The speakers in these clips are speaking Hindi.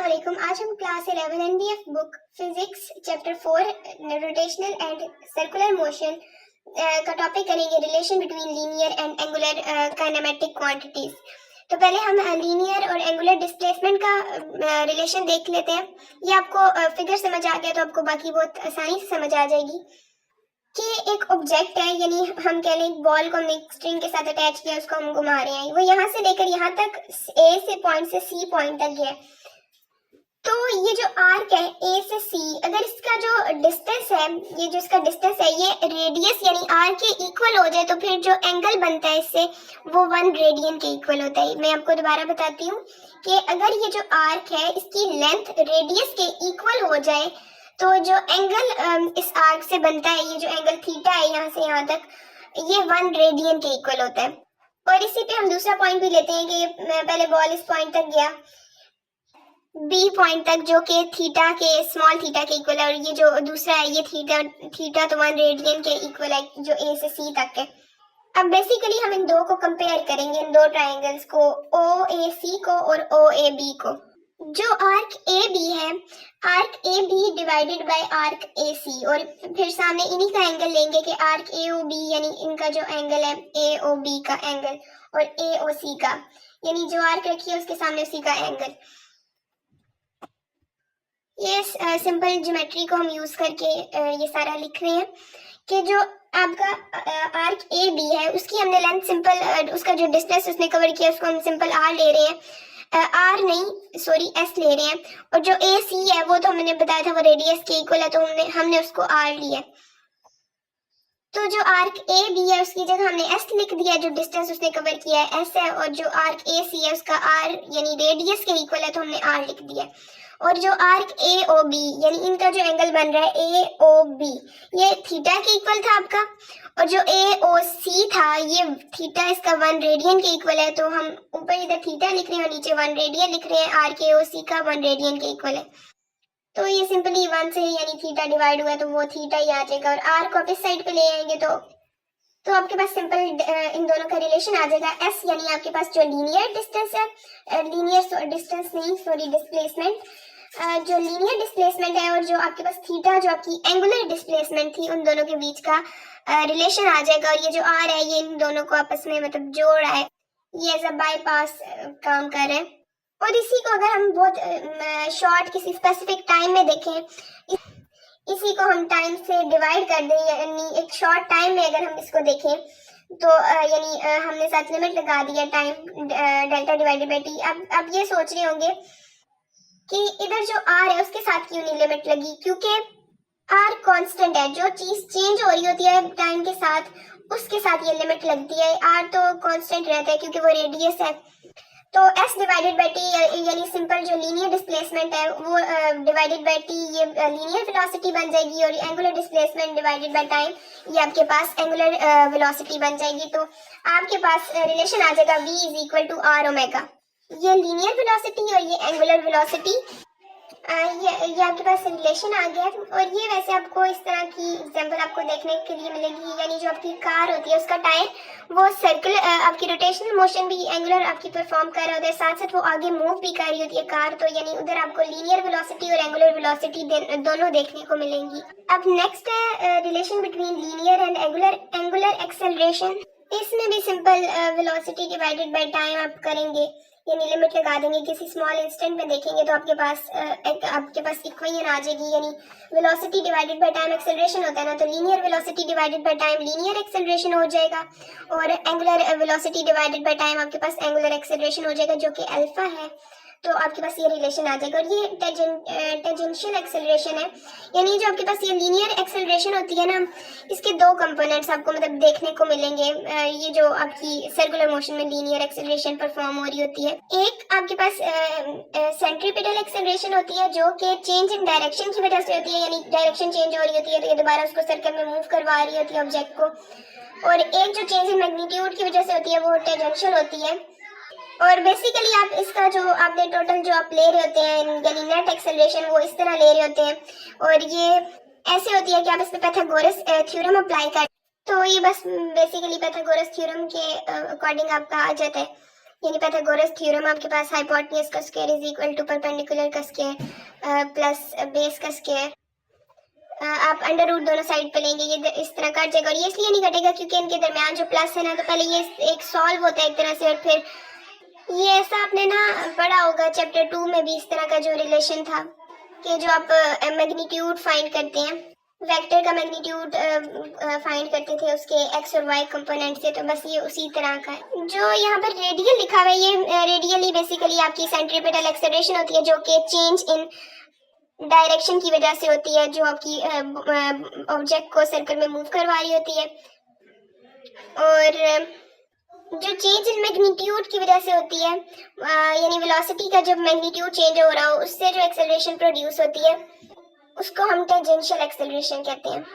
अस्सलामुअलैकुम। आज हम class 11 NDF book physics chapter 4 rotational and circular motion का टॉपिक करेंगे, relation between linear and angular kinematic quantities. तो पहले हम लीनियर और एंगुलर डिस्प्लेसमेंट का रिलेशन देख लेते हैं। ये आपको फिगर समझ आ गया तो आपको बाकी बहुत आसानी से समझ आ जाएगी कि एक ऑब्जेक्ट है, यानी हम कह लें बॉल को हमने स्ट्रिंग के साथ अटैच किया, उसको हम घुमा रहे हैं, वो यहाँ से लेकर यहाँ तक ए से पॉइंट से सी पॉइंट तक है। तो ये जो आर्क है ए से सी, अगर इसका जो डिस्टेंस है, ये जो इसका डिस्टेंस है ये रेडियस यानी आर के इक्वल हो जाए तो फिर जो एंगल बनता है इससे वो 1 रेडियन के इक्वल होता है। मैं आपको दोबारा बताती हूँ कि अगर ये जो आर्क है इसकी लेंथ रेडियस के इक्वल हो जाए तो जो एंगल इस आर्क से बनता है, ये जो एंगल थीटा है यहाँ से यहाँ तक, ये 1 रेडियन के इक्वल होता है। और इसी पे हम दूसरा पॉइंट भी लेते हैं कि पहले बॉल इस पॉइंट तक गया बी पॉइंट तक जो कि थीटा के स्मॉल थीटा के इक्वल है, और ये जो दूसरा है ये थीटा तो 1 रेडियन के इक्वल है जो ए से सी तक है। अब बेसिकली हम इन दो को कंपेयर करेंगे, इन दो ट्रायंगल्स को, ओ ए सी को और ओ ए बी को। जो आर्क ए बी है, arc A B divided by arc A C, और फिर सामने इन्हीं का एंगल लेंगे कि आर्क ए ओ बी यानी इनका जो एंगल है ए ओ बी का एंगल और ए ओ सी का, यानी जो आर्क रखी है उसके सामने उसी का एंगल। ये सिंपल ज्योमेट्री को हम यूज करके ये सारा लिख रहे हैं कि जो आपका आर्क ए बी है उसकी हमने लेंथ सिंपल, उसका जो डिस्टेंस उसने कवर किया उसको हम सिंपल आर ले रहे हैं, आर नहीं सॉरी एस ले रहे हैं। और जो ए सी है वो तो हमने बताया था वो रेडियस के इक्वल है, तो हमने उसको आर लिया। तो जो आर्क ए बी है उसकी जगह हमने एस लिख दिया, जो डिस्टेंस उसने कवर किया है एस है, और जो आर्क ए सी है उसका आर यानी रेडियस के इक्वल है तो हमने आर लिख दिया। और जो आर्क ए ओ बी यानी इनका जो एंगल बन रहा है ए ओ बी, ये थीटा के इक्वल था आपका, और जो ए ओ सी था ये थीटा इसका 1 रेडियन के इक्वल है, तो हम ऊपर इधर थीटा लिख रहे हैं और नीचे 1 रेडियन लिख रहे हैं। आर्क ए ओ सी का 1 रेडियन के इक्वल है, तो ये सिंपली 1 से यानी थीटा डिवाइड हुआ तो वो थीटा ही आ जाएगा। और आर को इस साइड पे ले आएंगे तो आपके पास सिंपल इन दोनों का रिलेशन आ जाएगा। एस यानी आपके पास जो लीनियर डिस्टेंस है, लीनियर डिस्टेंस नहीं सॉरी डिस्प्लेसमेंट, जो लीनियर डिस्प्लेसमेंट है, और जो आपके पास थीटा जो आपकी एंगुलर डिस्प्लेसमेंट थी, उन दोनों के बीच का रिलेशन आ जाएगा। और ये जो आर है ये इन दोनों को आपस में मतलब जोड़ रहा है, ये एज अ बाईपास काम कर रहे हैं। और इसी को अगर हम बहुत शॉर्ट किसी स्पेसिफिक टाइम में देखें, इसी को हम टाइम से डिवाइड कर दें, यानी एक शॉर्ट टाइम में अगर हम इसको देखें तो यानी हमने साथ लिमिट लगा दिया time delta divided by T. अब ये सोच रहे होंगे कि इधर जो आर है उसके साथ क्यों नहीं लिमिट लगी, क्योंकि आर कांस्टेंट है, जो चीज चेंज हो रही होती है टाइम के साथ उसके साथ ये लिमिट लगती है। आर तो कांस्टेंट रहता है क्योंकि वो रेडियस है, तो एस डिवाइडेड बाई टी यानी सिंपल जो लीनियर डिस्प्लेसमेंट है वो डिवाइडेड बाई टी ये लीनियर वेलोसिटी बन जाएगी, और angular displacement divided by time ये आपके पास एंगुलर वेलोसिटी बन जाएगी। तो आपके पास रिलेशन आ जाएगा v is equal to r omega. ये लीनियर वेलोसिटी और ये एंगुलर वेलोसिटी, ये आपके पास रिलेशन आ गया। और ये वैसे आपको इस तरह की एग्जांपल आपको देखने के लिए मिलेगी, यानी जो आपकी कार होती है उसका टायर वो सर्कल आपकी रोटेशनल मोशन भी एंगुलर आपकी परफॉर्म कर रहा होता है, साथ साथ वो आगे मूव भी कर रही होती है कार, तो यानी उधर आपको लीनियर वेलोसिटी और एंगुलर वेलोसिटी दोनों देखने को मिलेंगी। अब नेक्स्ट है relation between linear and angular acceleration. इसमें भी simple velocity divided by time आप करेंगे, यानी लिमिट लगा देंगे किसी स्मॉल इंस्टेंट में देखेंगे तो आपके पास इक्वेशन आ जाएगी, यानी velocity divided by time acceleration होता है ना, तो linear velocity divided by time linear acceleration हो जाएगा, और angular velocity divided by time आपके पास एंगुलर एक्सेलरेशन हो जाएगा जो कि अल्फा है। तो आपके पास ये रिलेशन आ जाएगा। और ये टेंजेंशियल एक्सेलरेशन है, यानी जो आपके पास ये लीनियर एक्सेलरेशन होती है ना, इसके दो कंपोनेंट्स आपको मतलब देखने को मिलेंगे। ये जो आपकी सर्कुलर मोशन में लीनियर एक्सेलरेशन परफॉर्म हो रही होती है, एक आपके पास सेंट्रीपिटल एक्सेलरेशन होती है जो कि चेंज इन डायरेक्शन की वजह से होती है, यानी डायरेक्शन चेंज हो रही होती है तो ये दोबारा उसको सर्कल में मूव करवा रही होती है ऑब्जेक्ट को। और एक जो चेंज इन मैग्नीट्यूड की वजह से होती है वो टेंजेंशियल होती है। और बेसिकली आप इसका जो आपने टोटल जो आप ले रहे होते हैं यानी नेट एक्सेलरेशन वो इस तरह ले रहे होते हैं, और ये ऐसे होती है कि आप इस पे पाइथागोरस थ्योरम अप्लाई कर, तो ये बस बेसिकली पाइथागोरस थ्योरम के अकॉर्डिंग आपका आ जाता है। यानी पाइथागोरस थ्योरम आपके पास हाइपोटेन्यूज का square is equal to perpendicular का स्क्वायर प्लस बेस का स्क्वायर। आप अंडर रूट दोनों साइड पे लेंगे, ये इस तरह कट जाएगा। और ये इसलिए नहीं कटेगा क्योंकि इनके दरमियान जो प्लस है ना, तो पहले ये एक सॉल्व होता है एक तरह से, और फिर ये ऐसा आपने ना पढ़ा होगा चैप्टर 2 में भी, इस तरह का जो रिलेशन था कि जो आप मैग्नीट्यूड फाइंड करते हैं, वेक्टर का मैग्नीट्यूड फाइंड करते थे उसके एक्स और वाई कंपोनेंट से, तो बस ये उसी तरह का है। जो यहाँ पर रेडियल लिखा हुआ है, ये रेडियली बेसिकली आपकी सेंट्रीपिटल एक्सेलरेशन होती है, जो कि चेंज इन डायरेक्शन की वजह से होती है, जो आपकी ऑब्जेक्ट को सर्कल में मूव करवा रही होती है। और जो चेंज इन मैग्नीट्यूड की वजह से होती है, यानी वेलोसिटी का जब मैग्नीट्यूड चेंज हो रहा हो, उससे जो एक्सेलरेशन प्रोड्यूस होती है उसको हम टेंजेंशियल एक्सेलरेशन कहते हैं,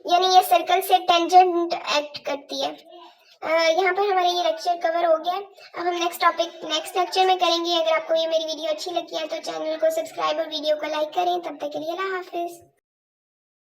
यानी ये सर्कल से टेंजेंट एक्ट करती है। यहाँ पर हमारा ये लेक्चर कवर हो गया। अब हम नेक्स्ट लेक्चर में करेंगे। अगर आपको ये मेरी वीडियो अच्छी लगी है तो चैनल को सब्सक्राइब और वीडियो को लाइक करें। तब तक के लिए अल्लाह हाफिज़।